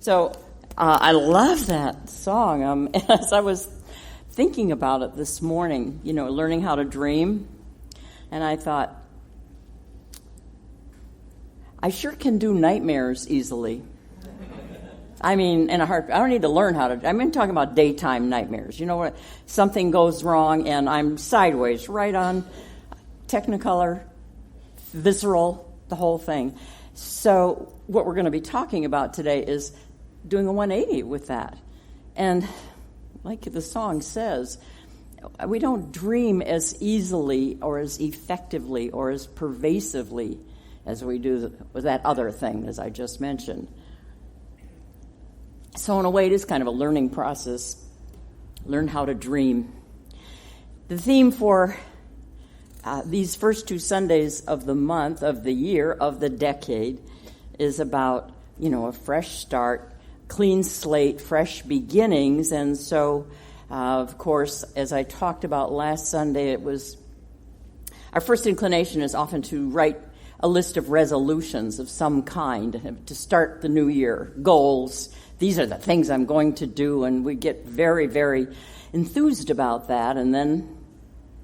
So I love that song. As I was thinking about it this morning, learning how to dream, and I thought, I sure can do nightmares easily. I mean, in a heartbeat. I don't need to learn how to. I'm talking about daytime nightmares. You know what? Something goes wrong, and I'm sideways, right on, Technicolor, visceral, the whole thing. So what we're going to be talking about today is doing a 180 with that. And like the song says, we don't dream as easily or as effectively or as pervasively as we do with that other thing, as I just mentioned. So in a way, it is kind of a learning process. Learn how to dream. The theme for these first 2 Sundays of the month, of the year, of the decade, is about, a fresh start, clean slate, fresh beginnings. And so, of course, as I talked about last Sunday, our first inclination is often to write a list of resolutions of some kind to start the new year, goals. These are the things I'm going to do, and we get very, very enthused about that, and then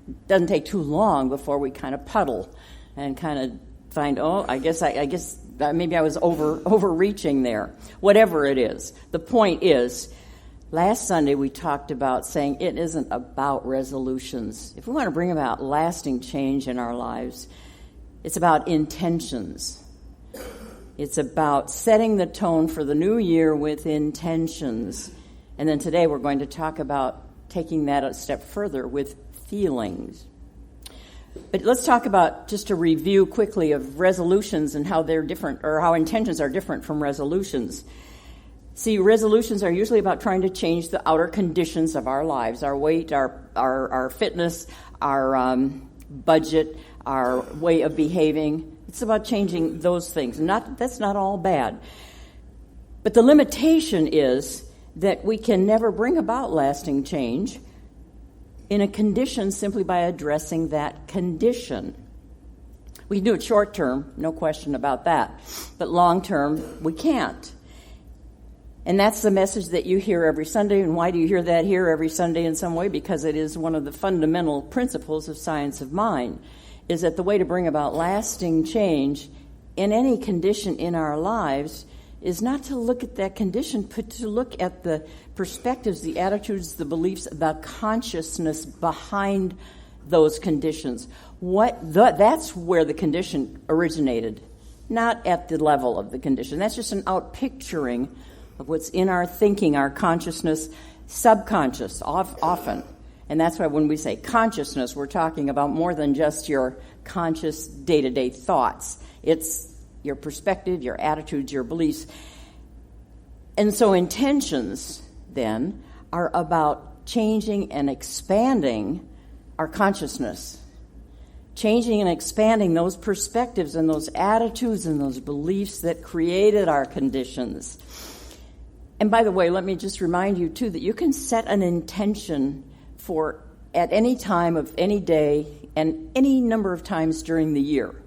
it doesn't take too long before we kind of puddle and kind of find, I guess maybe I was overreaching there. Whatever it is, the point is, last Sunday we talked about saying it isn't about resolutions. If we want to bring about lasting change in our lives, it's about intentions. It's about setting the tone for the new year with intentions. And then today we're going to talk about taking that a step further with feelings. But let's talk about just a review quickly of resolutions and how they're different, or how intentions are different from resolutions. See, resolutions are usually about trying to change the outer conditions of our lives, our weight, our fitness, our budget, our way of behaving. It's about changing those things. That's not all bad. But the limitation is that we can never bring about lasting change in a condition simply by addressing that condition. We can do it short term, no question about that. But long term, we can't. And that's the message that you hear every Sunday. And why do you hear that here every Sunday in some way? Because it is one of the fundamental principles of science of mind, is that the way to bring about lasting change in any condition in our lives is not to look at that condition, but to look at the perspectives, the attitudes, the beliefs, the consciousness behind those conditions. That's where the condition originated, not at the level of the condition. That's just an outpicturing of what's in our thinking, our consciousness, subconscious, often. And that's why when we say consciousness, we're talking about more than just your conscious day-to-day thoughts. It's your perspective, your attitudes, your beliefs. And so intentions, then, are about changing and expanding our consciousness. Changing and expanding those perspectives and those attitudes and those beliefs that created our conditions. And by the way, let me just remind you, too, that you can set an intention for at any time of any day and any number of times during the year.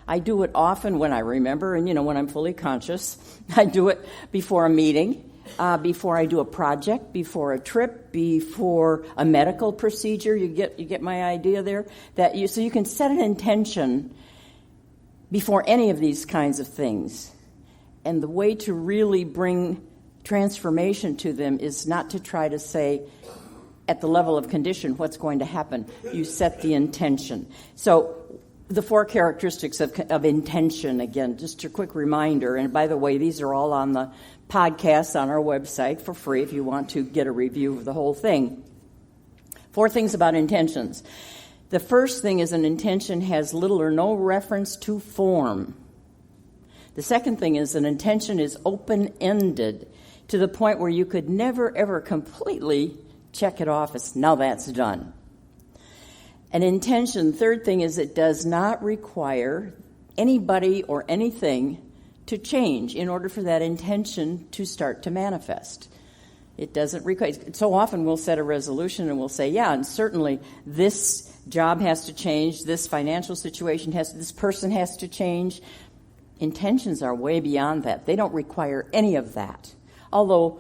I do it often when I remember and, when I'm fully conscious. I do it before a meeting, before I do a project, before a trip, before a medical procedure. You get my idea there? So you can set an intention before any of these kinds of things. And the way to really bring transformation to them is not to try to say, at the level of condition, what's going to happen. You set the intention. So the 4 characteristics of intention, again, just a quick reminder. And by the way, these are all on the podcast on our website for free if you want to get a review of the whole thing. 4 things about intentions. The first thing is an intention has little or no reference to form. The second thing is an intention is open-ended to the point where you could never, ever completely check it off as, now that's done. An intention, third thing, is it does not require anybody or anything to change in order for that intention to start to manifest. It doesn't require. So often we'll set a resolution and we'll say, yeah, and certainly this job has to change, this financial situation this person has to change. Intentions are way beyond that. They don't require any of that. although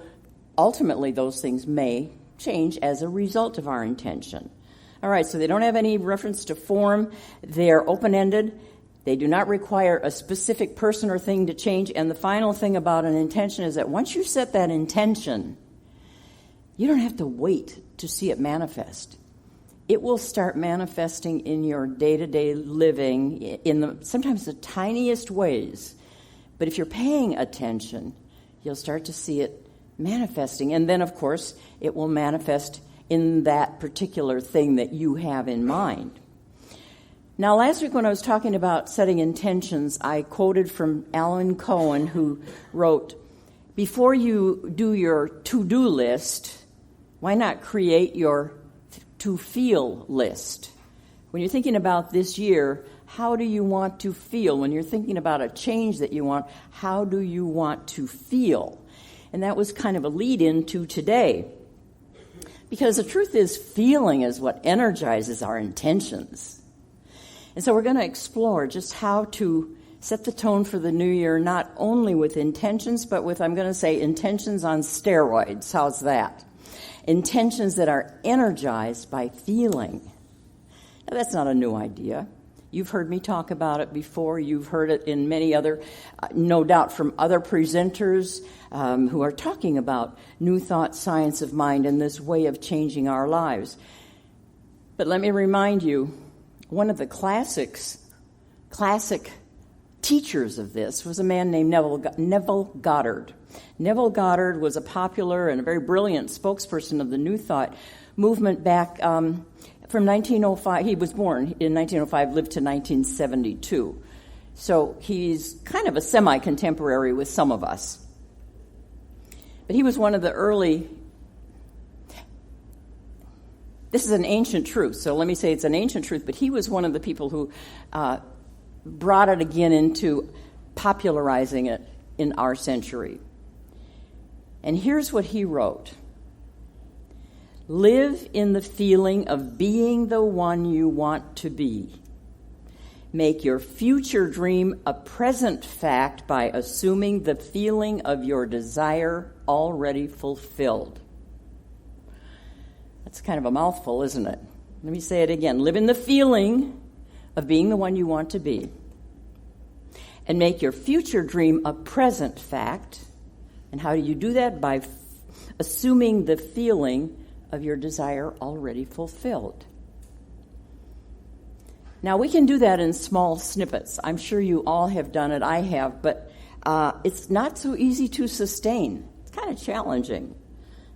ultimately those things may change as a result of our intention. All right, so they don't have any reference to form. They're open-ended. They do not require a specific person or thing to change. And the final thing about an intention is that once you set that intention, you don't have to wait to see it manifest. It will start manifesting in your day-to-day living in sometimes the tiniest ways. But if you're paying attention, you'll start to see it manifesting. And then, of course, it will manifest in that particular thing that you have in mind. Now, last week when I was talking about setting intentions, I quoted from Alan Cohen, who wrote, "Before you do your to-do list, why not create your to-feel list?" When you're thinking about this year, how do you want to feel? When you're thinking about a change that you want, how do you want to feel? And that was kind of a lead-in to today. Because the truth is, feeling is what energizes our intentions. And so we're going to explore just how to set the tone for the new year, not only with intentions, but with, I'm going to say, intentions on steroids. How's that? Intentions that are energized by feeling. Now, that's not a new idea. You've heard me talk about it before. You've heard it in many other, no doubt, from other presenters who are talking about new thought, science of mind, and this way of changing our lives. But let me remind you, one of the classic teachers of this was a man named Neville Goddard. Neville Goddard was a popular and a very brilliant spokesperson of the New Thought movement back from 1905. He was born in 1905, lived to 1972. So he's kind of a semi-contemporary with some of us. But he was one of the early... This is an ancient truth, so let me say it's an ancient truth, but he was one of the people who brought it again into popularizing it in our century. And here's what he wrote. Live in the feeling of being the one you want to be. Make your future dream a present fact by assuming the feeling of your desire already fulfilled. That's kind of a mouthful, isn't it? Let me say it again. Live in the feeling of being the one you want to be. And make your future dream a present fact. And how do you do that? By assuming the feeling of your desire already fulfilled. Now, we can do that in small snippets. I'm sure you all have done it. I have. But it's not so easy to sustain. It's kind of challenging.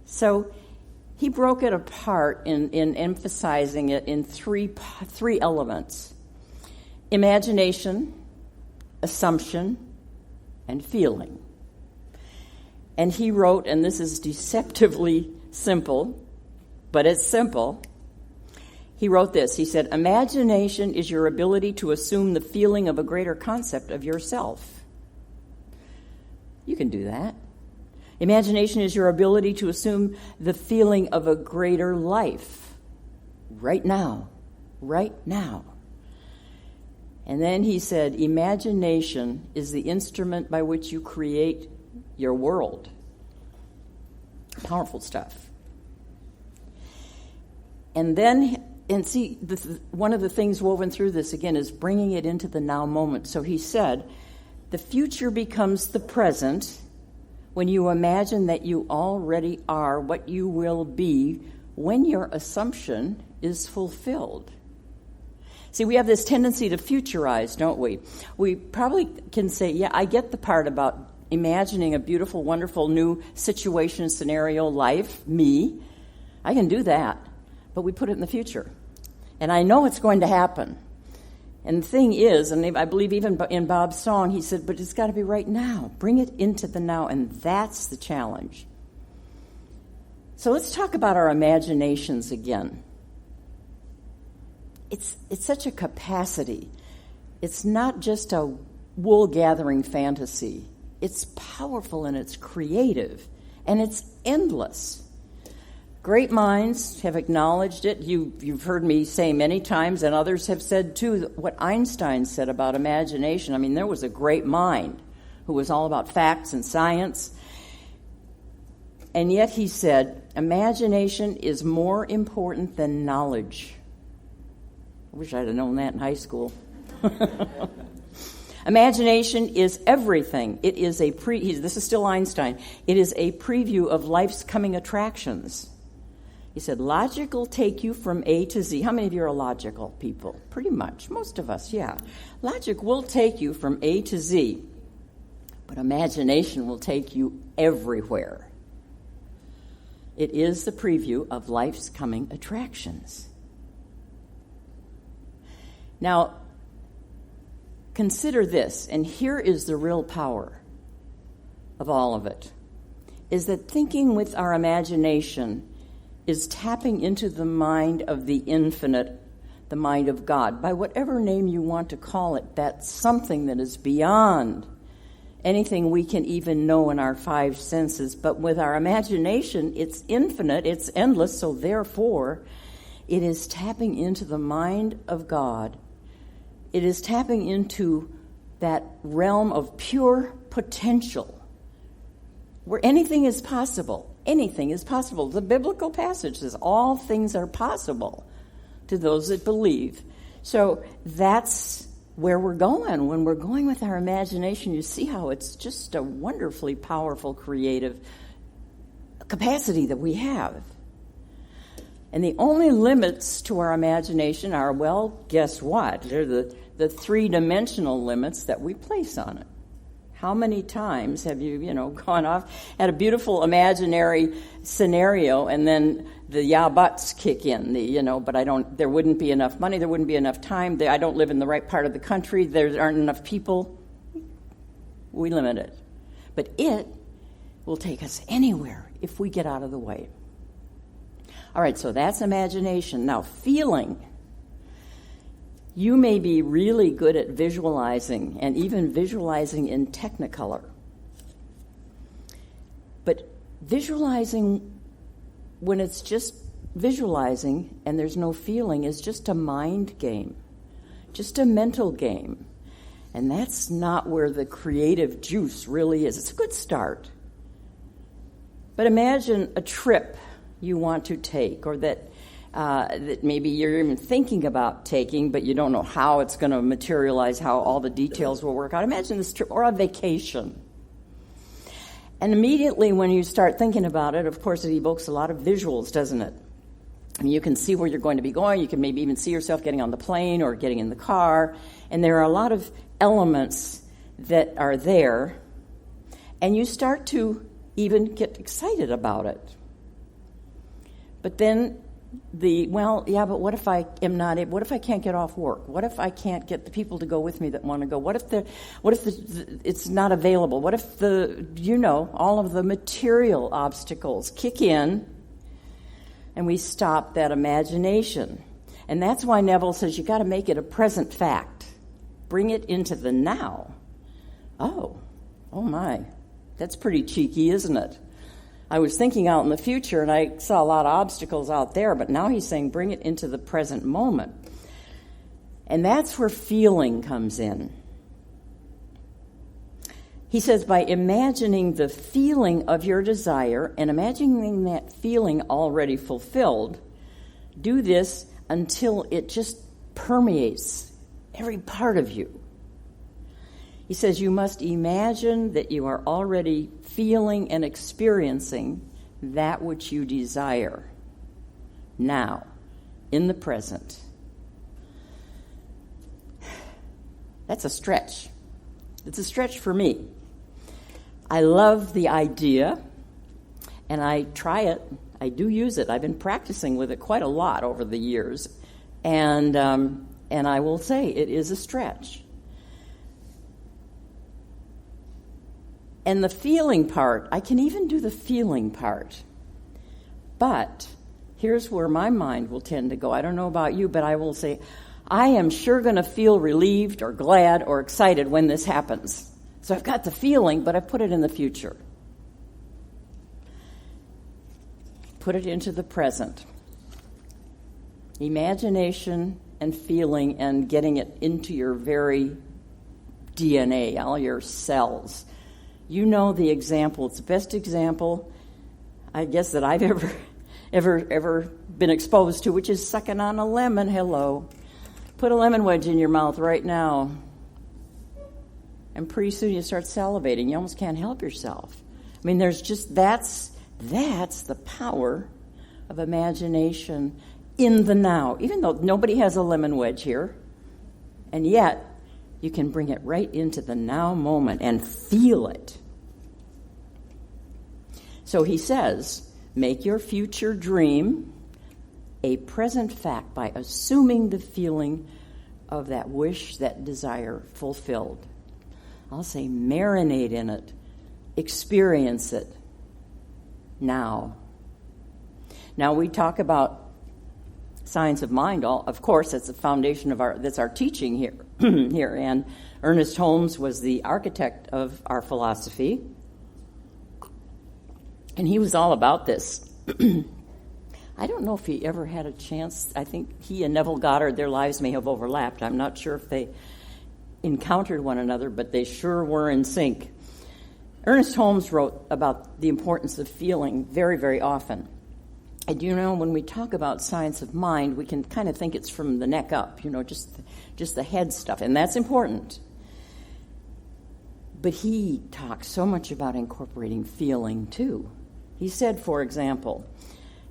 So he broke it apart in emphasizing it in three elements: imagination, assumption, and feeling. And he wrote, and this is deceptively simple, but it's simple. He wrote this. He said, imagination is your ability to assume the feeling of a greater concept of yourself. You can do that. Imagination is your ability to assume the feeling of a greater life right now. And then he said, imagination is the instrument by which you create your world. Powerful stuff. And then, see, one of the things woven through this, again, is bringing it into the now moment. So he said, the future becomes the present when you imagine that you already are what you will be when your assumption is fulfilled. See, we have this tendency to futurize, don't we? We probably can say, yeah, I get the part about imagining a beautiful, wonderful new situation, scenario, life, me. I can do that. But we put it in the future. And I know it's going to happen. And the thing is, and I believe even in Bob's song, he said, but it's got to be right now. Bring it into the now, and that's the challenge. So let's talk about our imaginations again. It's such a capacity. It's not just a wool-gathering fantasy. It's powerful and it's creative, and it's endless. Great minds have acknowledged it. You've heard me say many times, and others have said too, what Einstein said about imagination. I mean, there was a great mind who was all about facts and science. And yet he said, imagination is more important than knowledge. I wish I'd have known that in high school. Imagination is everything. It is this is still Einstein. It is a preview of life's coming attractions. He said, logic will take you from A to Z. How many of you are logical people? Pretty much. Most of us, yeah. Logic will take you from A to Z, but imagination will take you everywhere. It is the preview of life's coming attractions. Now, consider this, and here is the real power of all of it, is that thinking with our imagination is tapping into the mind of the infinite, the mind of God, by whatever name you want to call it. That's something that is beyond anything we can even know in our five senses. But with our imagination, it's infinite, it's endless, so therefore it is tapping into the mind of God. It is tapping into that realm of pure potential where anything is possible. Anything is possible. The biblical passage says all things are possible to those that believe. So that's where we're going. When we're going with our imagination, you see how it's just a wonderfully powerful, creative capacity that we have. And the only limits to our imagination are, well, guess what? They're the three-dimensional limits that we place on it. How many times have you gone off, had a beautiful imaginary scenario, and then the buts kick in, but there wouldn't be enough money, there wouldn't be enough time, I don't live in the right part of the country, there aren't enough people. We limit it. But it will take us anywhere if we get out of the way. All right, so that's imagination. Now, feeling. You may be really good at visualizing, and even visualizing in Technicolor. But visualizing, when it's just visualizing and there's no feeling, is just a mind game, just a mental game. And that's not where the creative juice really is. It's a good start. But imagine a trip you want to take, or that maybe you're even thinking about taking, but you don't know how it's going to materialize, how all the details will work out. Imagine this trip, or a vacation. And immediately when you start thinking about it, of course, it evokes a lot of visuals, doesn't it? I mean, you can see where you're going to be going. You can maybe even see yourself getting on the plane or getting in the car. And there are a lot of elements that are there. And you start to even get excited about it. But then but what if I am not able, what if I can't get off work? What if I can't get the people to go with me that want to go? What if it's not available? What if all of the material obstacles kick in and we stop that imagination? And that's why Neville says you got to make it a present fact. Bring it into the now. Oh my. That's pretty cheeky, isn't it? I was thinking out in the future, and I saw a lot of obstacles out there, but now he's saying bring it into the present moment. And that's where feeling comes in. He says by imagining the feeling of your desire and imagining that feeling already fulfilled, do this until it just permeates every part of you. He says you must imagine that you are already feeling and experiencing that which you desire now, in the present. That's a stretch. It's a stretch for me. I love the idea, and I try it. I do use it. I've been practicing with it quite a lot over the years, and I will say it is a stretch. And the feeling part, I can even do the feeling part. But here's where my mind will tend to go. I don't know about you, but I will say, I am sure going to feel relieved or glad or excited when this happens. So I've got the feeling, but I put it in the future. Put it into the present. Imagination and feeling and getting it into your very DNA, all your cells. You know the example. It's the best example I guess, that I've ever been exposed to, which is sucking on a lemon. Hello. Put a lemon wedge in your mouth right now. And pretty soon you start salivating. You almost can't help yourself. I mean, there's just, that's the power of imagination in the now. Even though nobody has a lemon wedge here, and yet you can bring it right into the now moment and feel it. So he says, make your future dream a present fact by assuming the feeling of that wish, that desire fulfilled. I'll say marinate in it, experience it now. Now we talk about science of mind. Of course, that's the foundation of that's our teaching here. here. And Ernest Holmes was the architect of our philosophy, and he was all about this. I don't know if he ever had a chance. I think he and Neville Goddard, their lives may have overlapped. I'm not sure if they encountered one another, but they sure were in sync. Ernest Holmes wrote about the importance of feeling very, very often. And you know, when we talk about science of mind, we can kind of think it's from the neck up, just the head stuff, and that's important. But he talks so much about incorporating feeling too. He said, for example,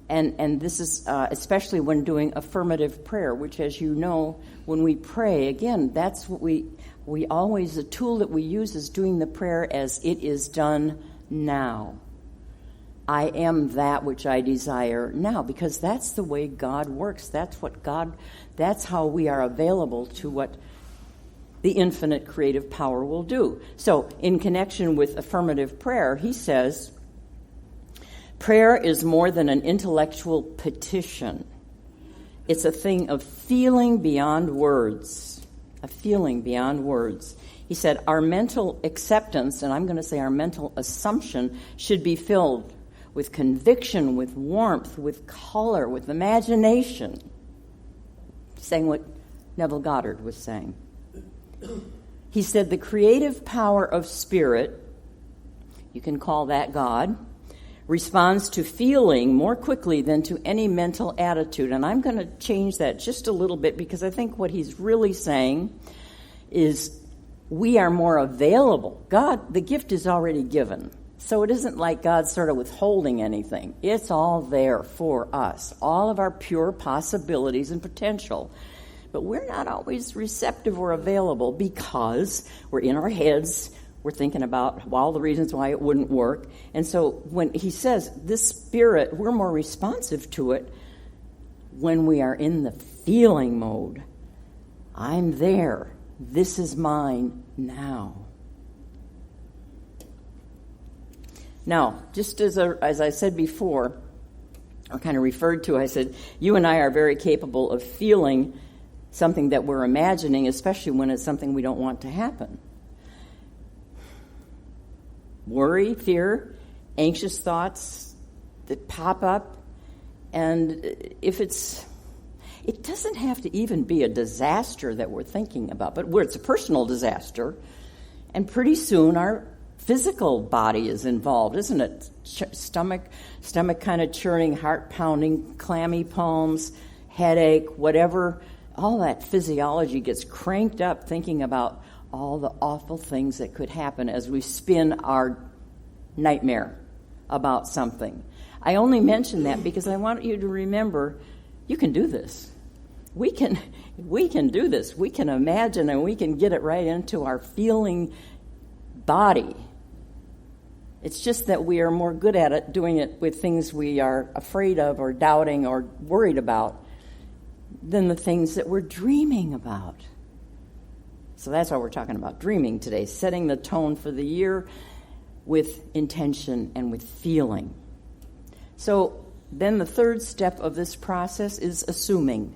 and this is especially when doing affirmative prayer, which, as you know, when we pray, again, that's what we always, the tool that we use is doing the prayer as it is done now. I am that which I desire now, because that's the way God works. That's how we are available to what the infinite creative power will do. So, in connection with affirmative prayer, he says, prayer is more than an intellectual petition. It's a thing of feeling beyond words. A feeling beyond words. He said, our mental acceptance, and I'm going to say our mental assumption, should be filled with conviction, with warmth, with color, with imagination. Saying what Neville Goddard was saying. He said the creative power of spirit, you can call that God, responds to feeling more quickly than to any mental attitude. And I'm going to change that just a little bit, because I think what he's really saying is we are more available. God, the gift is already given. So it isn't like God's sort of withholding anything. It's all there for us, all of our pure possibilities and potential. But we're not always receptive or available because we're in our heads. We're thinking about all the reasons why it wouldn't work. And so when he says this spirit, we're more responsive to it when we are in the feeling mode. I'm there. This is mine now. Now, just as I said before, or kind of referred to, I said, you and I are very capable of feeling something that we're imagining, especially when it's something we don't want to happen. Worry, fear, anxious thoughts that pop up, and it doesn't have to even be a disaster that we're thinking about, but where it's a personal disaster, and pretty soon our physical body is involved, isn't it? Stomach kind of churning, heart pounding, clammy palms, headache, whatever. All that physiology gets cranked up thinking about all the awful things that could happen as we spin our nightmare about something. I only mention that because I want you to remember, you can do this. We can do this. We can imagine, and we can get it right into our feeling body. It's just that we are more good at it doing it with things we are afraid of or doubting or worried about than the things that we're dreaming about. So that's why we're talking about dreaming today, setting the tone for the year with intention and with feeling. So then the third step of this process is assuming.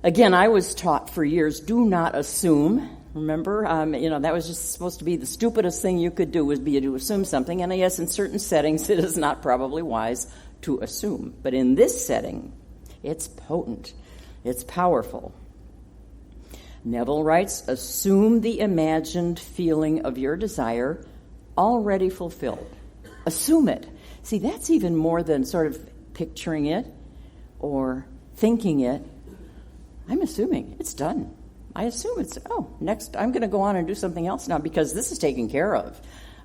Again, I was taught for years, do not assume. Remember, that was just supposed to be the stupidest thing you could do, was be to assume something. And yes, in certain settings, it is not probably wise to assume. But in this setting, it's potent. It's powerful. Neville writes, assume the imagined feeling of your desire already fulfilled. Assume it. See, that's even more than sort of picturing it or thinking it. I'm assuming it's done. I assume it's, next I'm going to go on and do something else now because this is taken care of.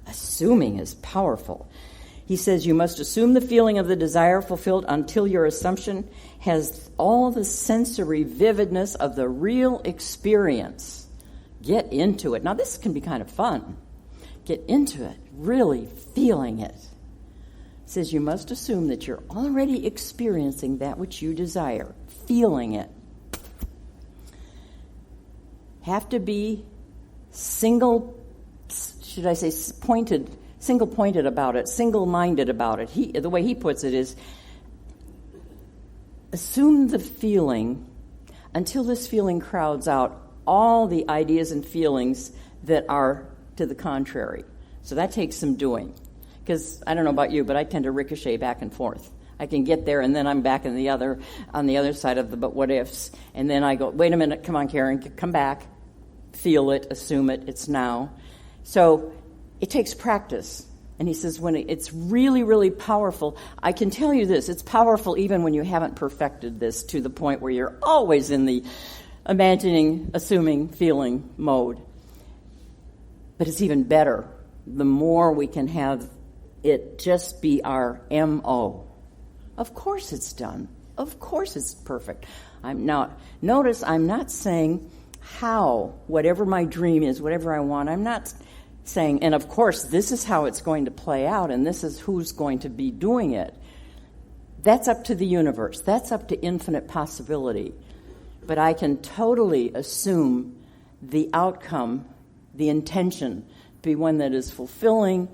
Assuming is powerful. He says you must assume the feeling of the desire fulfilled until your assumption has all the sensory vividness of the real experience. Get into it. Now, this can be kind of fun. Get into it, really feeling it. It says you must assume that you're already experiencing that which you desire, feeling it. Have to be single-pointed about it, single-minded about it. The way he puts it is, assume the feeling until this feeling crowds out all the ideas and feelings that are to the contrary. So that takes some doing. Because I don't know about you, but I tend to ricochet back and forth. I can get there, and then I'm back on the other side of the but what ifs. And then I go, wait a minute, come on, Karen, come back. Feel it, assume it, it's now. So it takes practice. And he says when it's really, really powerful, I can tell you this, it's powerful even when you haven't perfected this to the point where you're always in the imagining, assuming, feeling mode. But it's even better the more we can have it just be our MO. Of course it's done. Of course it's perfect. Notice I'm not saying how, whatever my dream is, whatever I want, I'm not saying, and of course this is how it's going to play out and this is who's going to be doing it. That's up to the universe. That's up to infinite possibility. But I can totally assume the outcome, the intention, to be one that is fulfilling,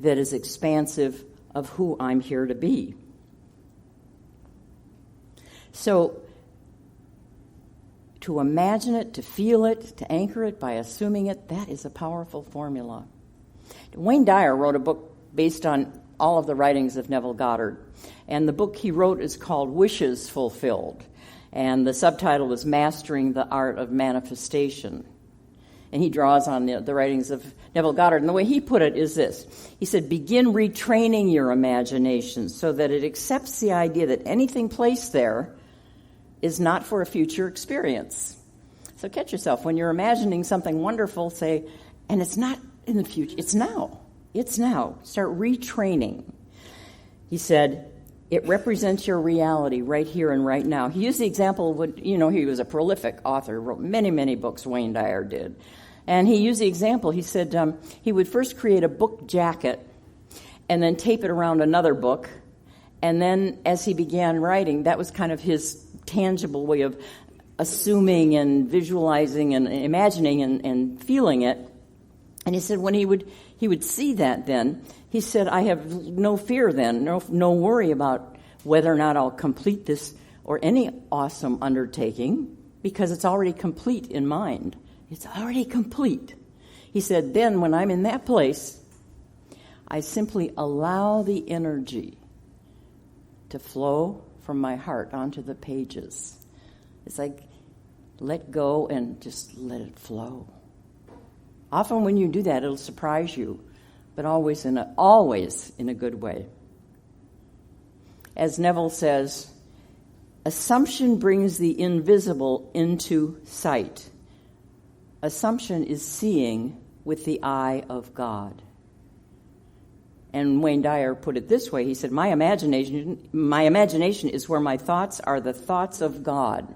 that is expansive of who I'm here to be. So, to imagine it, to feel it, to anchor it by assuming it, that is a powerful formula. Wayne Dyer wrote a book based on all of the writings of Neville Goddard. And the book he wrote is called Wishes Fulfilled. And the subtitle is Mastering the Art of Manifestation. And he draws on the writings of Neville Goddard. And the way he put it is this. He said, begin retraining your imagination so that it accepts the idea that anything placed there is not for a future experience. So catch yourself. When you're imagining something wonderful, say, and it's not in the future, it's now. It's now. Start retraining. He said, it represents your reality right here and right now. He used the example of what, he was a prolific author, wrote many, many books, Wayne Dyer did. And he used the example, he said he would first create a book jacket and then tape it around another book. And then as he began writing, that was kind of his tangible way of assuming and visualizing and imagining and feeling it. And he said when he would see that then, he said, I have no fear then, no worry about whether or not I'll complete this or any awesome undertaking because it's already complete in mind. It's already complete. He said, then when I'm in that place, I simply allow the energy to flow from my heart onto the pages. It's like let go and just let it flow. Often when you do that, it'll surprise you, but always in a good way. As Neville says, assumption brings the invisible into sight. Assumption is seeing with the eye of God. And Wayne Dyer put it this way. He said, my imagination is where my thoughts are the thoughts of God.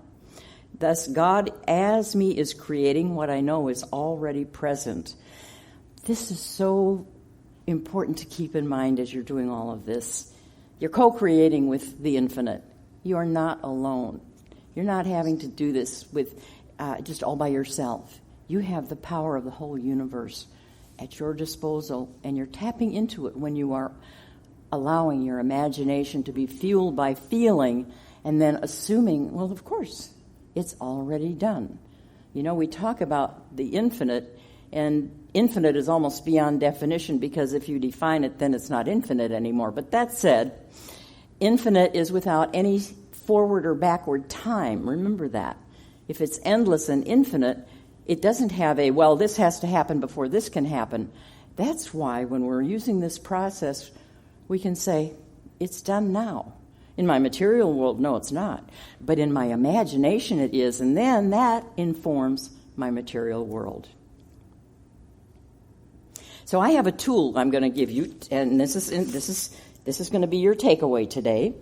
Thus, God as me is creating what I know is already present. This is so important to keep in mind as you're doing all of this. You're co-creating with the infinite. You are not alone. You're not having to do this with just all by yourself. You have the power of the whole universe at your disposal, and you're tapping into it when you are allowing your imagination to be fueled by feeling and then assuming, well, of course, it's already done. We talk about the infinite, and infinite is almost beyond definition because if you define it, then it's not infinite anymore. But that said, infinite is without any forward or backward time. Remember that. If it's endless and infinite, it doesn't have this has to happen before this can happen. That's why when we're using this process, we can say, it's done now. In my material world, no, it's not. But in my imagination, it is. And then that informs my material world. So I have a tool I'm going to give you, and this is going to be your takeaway today.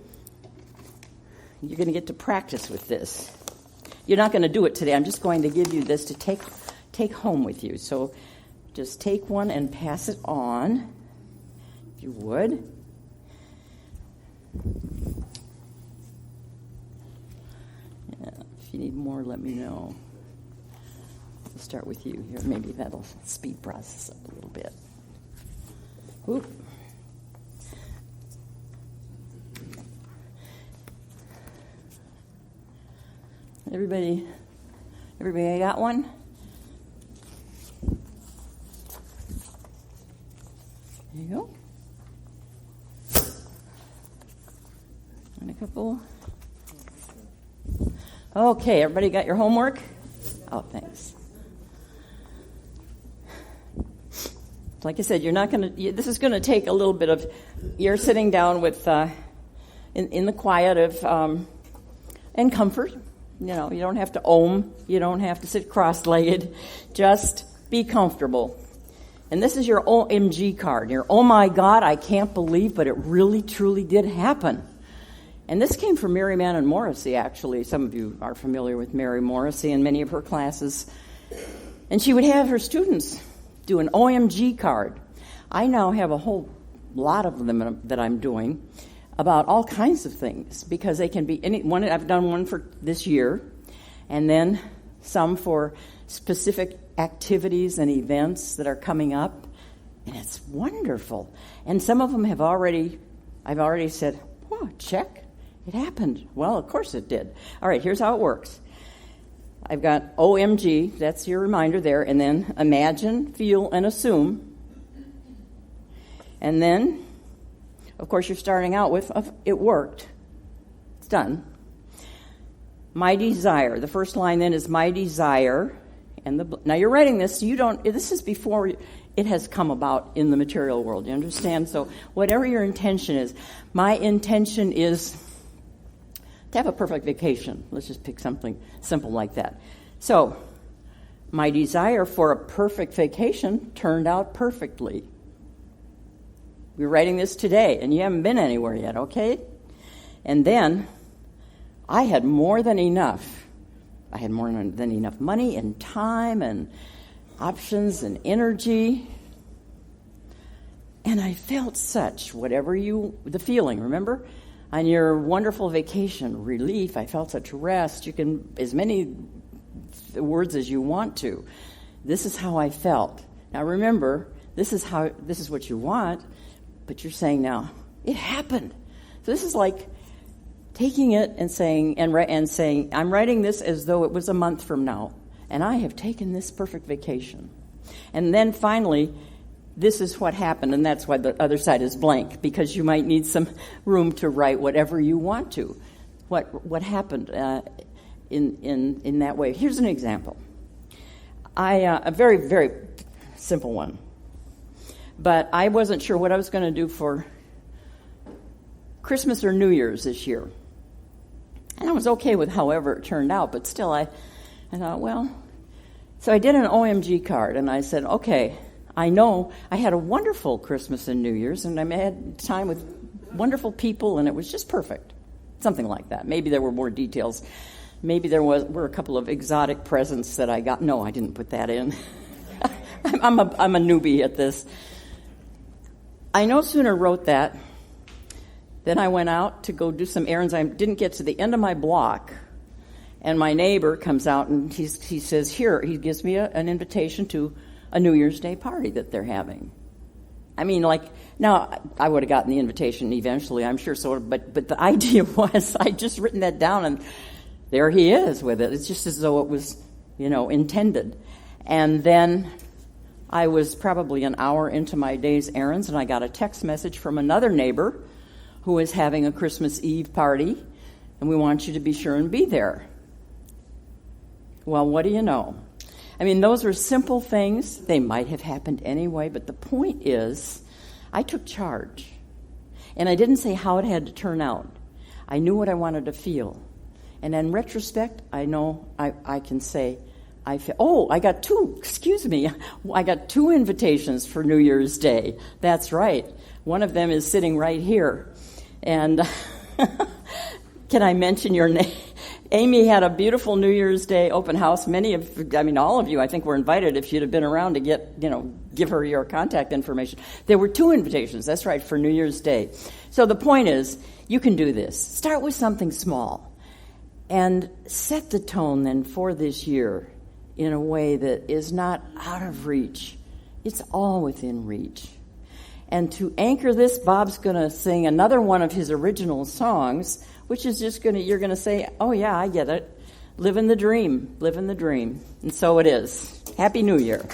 You're going to get to practice with this. You're not going to do it today. I'm just going to give you this to take home with you. So just take one and pass it on, if you would. Yeah, if you need more, let me know. I'll start with you here. Maybe that'll speed process up a little bit. Oop. Everybody got one? There you go. And a couple. Okay, everybody got your homework? Oh, thanks. Like I said, you're not going to. This is going to take a little bit of. You're sitting down with, in the quiet of, and comfort. You know, you don't have to ohm. You don't have to sit cross-legged. Just be comfortable. And this is your OMG card. Your, oh my God, I can't believe, but it really, truly did happen. And this came from Mary Mann and Morrissey, actually. Some of you are familiar with Mary Morrissey in many of her classes. And she would have her students do an OMG card. I now have a whole lot of them that I'm doing about all kinds of things, because they can be any one. I've done one for this year, and then some for specific activities and events that are coming up, and it's wonderful. And some of them I've already said, oh, check, it happened. Well, of course it did. All right, here's how it works. I've got OMG, that's your reminder there, and then imagine, feel, and assume. And then, of course, you're starting out with, it worked. It's done. My desire. The first line then is my desire. And now you're writing this, so this is before it has come about in the material world. You understand? So whatever your intention is, my intention is to have a perfect vacation. Let's just pick something simple like that. So my desire for a perfect vacation turned out perfectly. We're writing this today, and you haven't been anywhere yet, okay? And then I had more than enough. I had more than enough money and time and options and energy. And I felt such, the feeling, remember? On your wonderful vacation, relief, I felt such rest. You can, as many words as you want to. This is how I felt. Now remember, this is what you want, but you're saying now, it happened. So this is like taking it and saying, I'm writing this as though it was a month from now, and I have taken this perfect vacation. And then finally, this is what happened, and that's why the other side is blank, because you might need some room to write whatever you want to. What happened in that way? Here's an example. A very, very simple one. But I wasn't sure what I was going to do for Christmas or New Year's this year. And I was okay with however it turned out, but still I thought, well, so I did an OMG card, and I said, okay, I know I had a wonderful Christmas and New Year's, and I had time with wonderful people, and it was just perfect. Something like that. Maybe there were more details. Maybe were a couple of exotic presents that I got. No, I didn't put that in. I'm a newbie at this. I no sooner wrote that, then I went out to go do some errands. I didn't get to the end of my block, and my neighbor comes out, and he says, here, he gives me an invitation to a New Year's Day party that they're having. I mean, now, I would have gotten the invitation eventually, I'm sure, but the idea was I'd just written that down, and there he is with it. It's just as though it was, intended. And then I was probably an hour into my day's errands, and I got a text message from another neighbor who is having a Christmas Eve party, and we want you to be sure and be there. Well, what do you know? I mean, those were simple things. They might have happened anyway, but the point is, I took charge. And I didn't say how it had to turn out. I knew what I wanted to feel. And in retrospect, I know I can say, I got two invitations for New Year's Day. That's right. One of them is sitting right here. And can I mention your name? Amy had a beautiful New Year's Day open house. All of you, I think, were invited if you'd have been around to give her your contact information. There were 2 invitations, that's right, for New Year's Day. So the point is, you can do this. Start with something small and set the tone then for this year in a way that is not out of reach. It's all within reach. And to anchor this, Bob's going to sing another one of his original songs, which is you're going to say, oh yeah, I get it. Living the dream. And so it is. Happy New Year.